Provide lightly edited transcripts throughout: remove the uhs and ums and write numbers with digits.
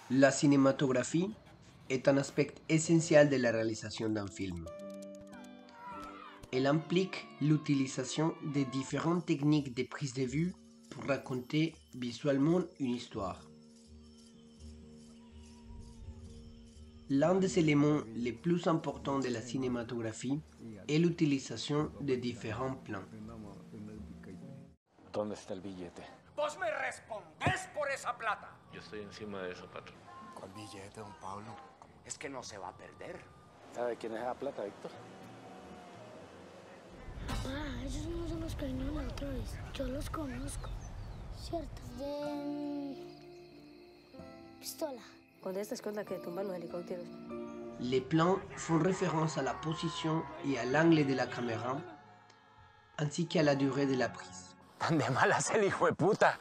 La cinématographie est un aspect essentiel de la réalisation d'un film. Elle implique l'utilisation de différentes techniques de prise de vue pour raconter visuellement une histoire. L'un des éléments les plus importants de la cinématographie est l'utilisation de différents plans. ¿Dónde está el billete? Vos me respondés por esa plata. Yo estoy encima de eso, patrón. ¿Cuál billete, don Pablo? Es que no se va a perder. ¿Sabe quién es la plata, Víctor? Ah, esos no son los que vinieron la otra vez. Yo los conozco. Cierto. De... pistola. Cuando esta es con la que tumban los helicópteros. Les plans font référence à la position et à l'angle de la caméra, ainsi qu'à la durée de la prise. Tan de malas el hijo de puta.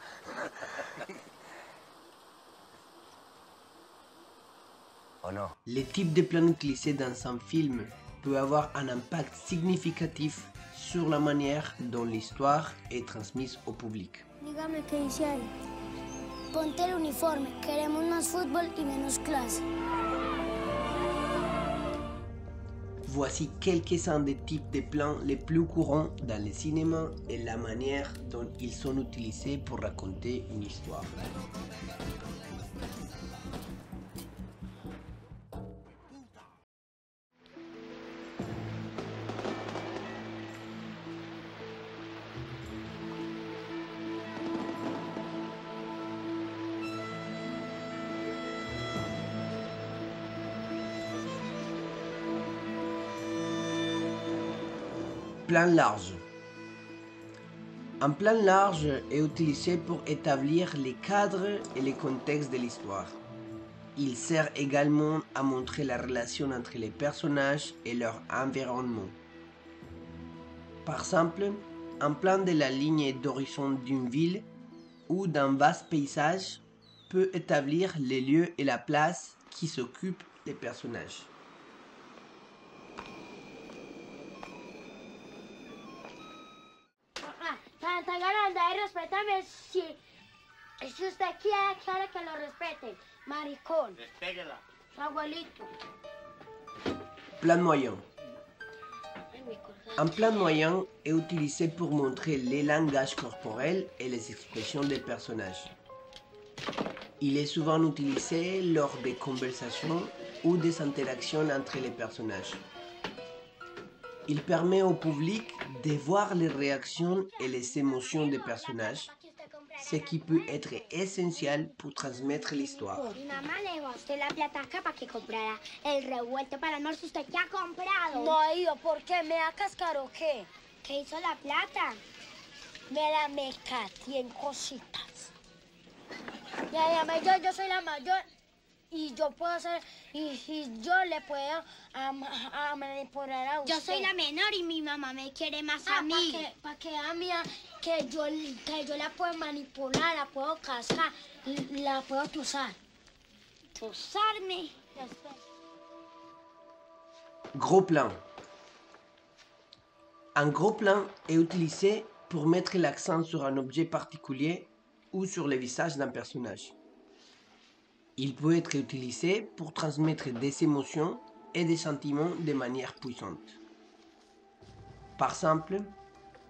¿O no? Le type de plan utilisé dans un film peut avoir un impact significatif sur la manière dont l'histoire est transmise au public. Dígame qué dice ahí. Ponte el uniforme. Queremos más fútbol y menos clase. Voici quelques-uns des types de plans les plus courants dans le cinéma et la manière dont ils sont utilisés pour raconter une histoire. Plan large. Un plan large est utilisé pour établir les cadres et les contextes de l'histoire. Il sert également à montrer la relation entre les personnages et leur environnement. Par exemple, un plan de la ligne d'horizon d'une ville ou d'un vaste paysage peut établir les lieux et la place qui s'occupent des personnages. Está ganando, ahí respétame si usted quiere que lo respeten. Maricón. Despéguela. Su abuelito. Plan moyen. Un plan moyen est utilisé pour montrer les langages corporels et les expressions des personnages. Il est souvent utilisé lors des conversations ou des interactions entre les personnages. Il permet au public de voir les réactions et les émotions des personnages, ce qui peut être essentiel pour transmettre l'histoire. Mi mamá le dejó a usted la plata acá para que comprara el revuelto para el almuerzo. ¿Usted qué ha comprado? No ha ido, ¿por qué? ¿Me da cascar o qué? ¿Qué hizo la plata? Me la mecaté en cositas. Ya, yo soy la mayor y yo puedo hacer, y yo le puedo a manipular a usted. Yo soy la menor y mi mamá me quiere más a mí. Para que a mí, que yo la puedo manipular, la puedo cascar, la puedo usar. Usarme. Gros plan. Un gros plan est utilisé pour mettre l'accent sur un objet particulier ou sur le visage d'un personnage. Il peut être utilisé pour transmettre des émotions et des sentiments de manière puissante. Par exemple,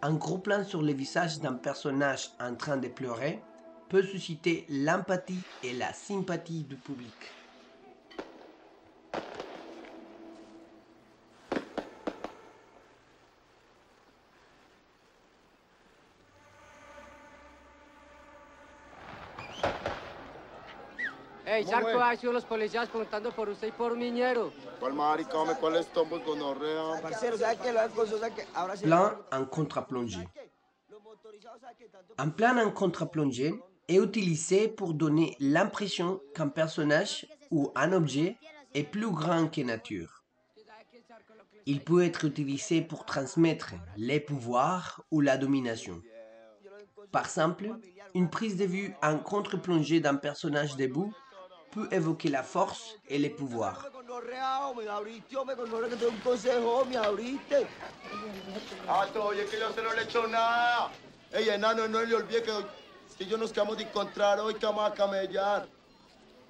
un gros plan sur le visage d'un personnage en train de pleurer peut susciter l'empathie et la sympathie du public. Ey, Charco, ha sido los policías preguntando por usted y por Miñero. ¿Cuál marica, hombre? ¿Cuál es tombos gonorrea? Parcero, ¿sabes qué? Las cosas que ahora se... Plan en contre-plongée. Un plan en contre-plongée est utilisé pour donner l'impression qu'un personnage ou un objet est plus grand que nature. Il peut être utilisé pour transmettre les pouvoirs ou la domination. Par exemple, une prise de vue en contre-plongée d'un personnage debout peut évoquer la force et les pouvoirs. Oye, que yo se no le he hecho nada. Ey, enano, no le olvide que yo nos quedamos de encontrar hoy, que vamos a camellar.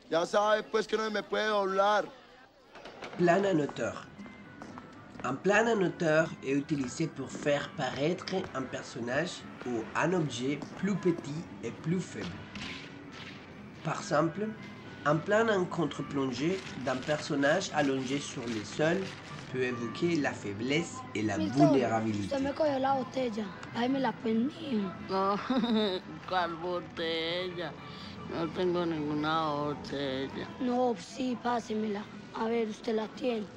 Ya sabe, pues, que no me puede doblar. Plan en hauteur. Un plan en hauteur est utilisé pour faire paraître un personnage ou un objet plus petit et plus faible. Par exemple, un plan en contre-plongée d'un personnage allongé sur le sol peut évoquer la faiblesse et la vulnérabilité. Usted me cogió la botella. Ahí me la prendí. No, ¿cuál botella? No tengo ninguna botella. No, sí, pásemela. A ver, usted la tiene.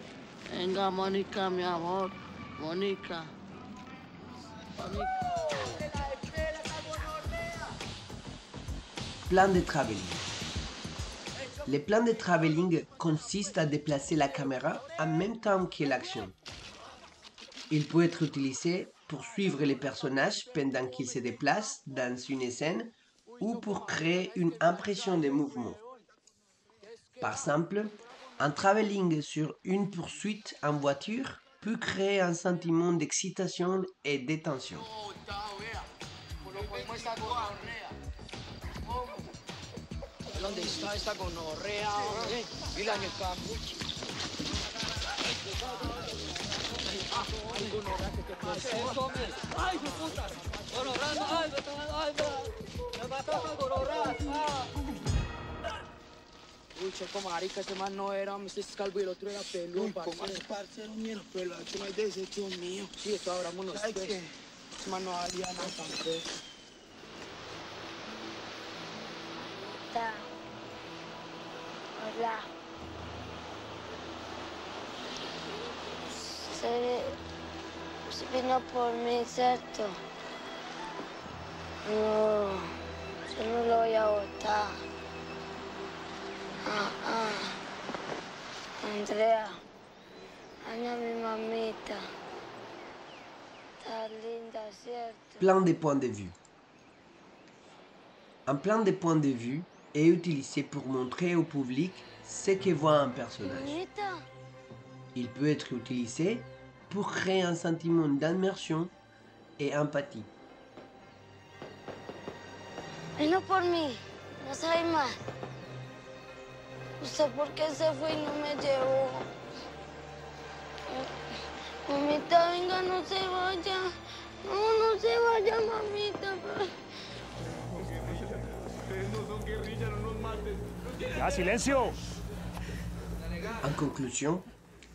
Venga, Mónica, mi amor. Mónica. Plan de travelling. Le plan de travelling consiste à déplacer la caméra en même temps que l'action. Il peut être utilisé pour suivre les personnages pendant qu'ils se déplacent dans une scène ou pour créer une impression de mouvement. Par exemple, un travelling sur une poursuite en voiture peut créer un sentiment d'excitation et de tension. ¿Dónde está esta gonorrea? Y la camuchi. Ay, gonorrea, ¿qué te pasa? Ay, hijo puta. Gonorrea, ay, me mató esa gonorrea. Uy, choco marica, ese man no era, este es calvo y el otro era peludo. ¿Cómo es parcero mío? Pero este no es de desecho mío. Sí, esto abrámonos ¿Sabes pues. qué? Ese man no valía nada tampoco. Hola. Se vino por mí, ¿cierto? No, yo no lo voy a botar. Andrea, daña a mi mamita. Está linda, ¿cierto? Plan de point de vue. Un plan de point de vue est utilisé pour montrer au public ce que voit un personnage. Mamita. Il peut être utilisé pour créer un sentiment d'immersion et empathie. Vino por mí, no sabe más. ¿Usted por qué se fue y no me llevó? Mamita, venga, no se vaya. No, no se vaya, mamita. ¡Ya, silencio! En conclusion,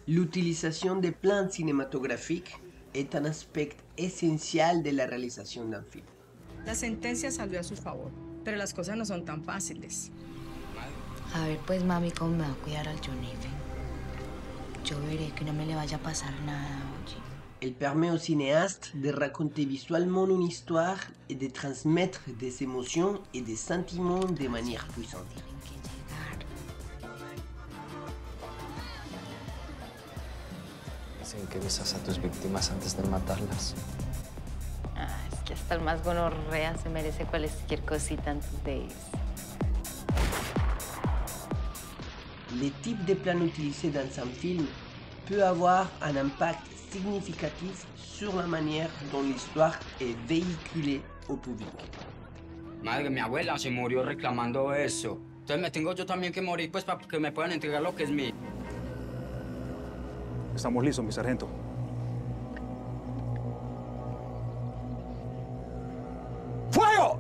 l'utilisation des plans cinématographiques est un aspect essentiel de la réalisation d'un film. La sentencia salió a su favor, pero las cosas no son tan fáciles. A ver, pues, mami, ¿cómo me va a cuidar al Johnny? Yo veré que no me le vaya a pasar nada, oye. Elle permet au cinéaste de raconter visuellement une histoire et de transmettre des émotions et des sentiments de manière puissante. Dicen que besas a tus víctimas antes de matarlas. Ah, es que hasta el más gonorrea se merece cualquier cosita antes de irse. Le type de plan utilisé dans un film peut avoir un impact significatif sur la manière dont l'histoire est véhiculée au public. Madre, mi abuela se murió reclamando eso. Entonces me tengo yo también que morir, pues, para que me puedan entregar lo que es mío. Estamos listos, mi sargento. ¡Fuego!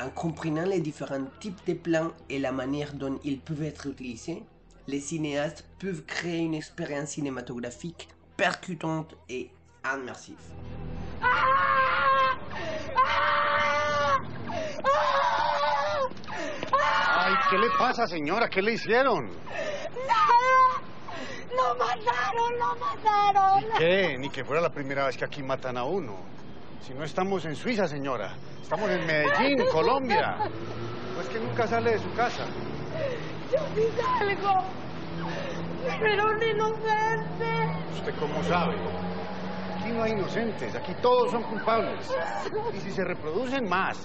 En comprenant les différents types de plans et la manière dont ils peuvent être utilisés, les cinéastes peuvent créer une expérience cinématographique percutante et immersive. Ay, ¿qué le pasa, señora? ¿Qué le hicieron? ¡Nada! ¡Lo mataron, lo mataron! ¿Y qué? Ni que fuera la primera vez que aquí matan a uno. Si no estamos en Suiza, señora. Estamos en Medellín, Colombia. No es que nunca sale de su casa. Yo sí salgo. Pero era un inocente. ¿Usted cómo sabe? Aquí no hay inocentes. Aquí todos son culpables. Y si se reproducen, más.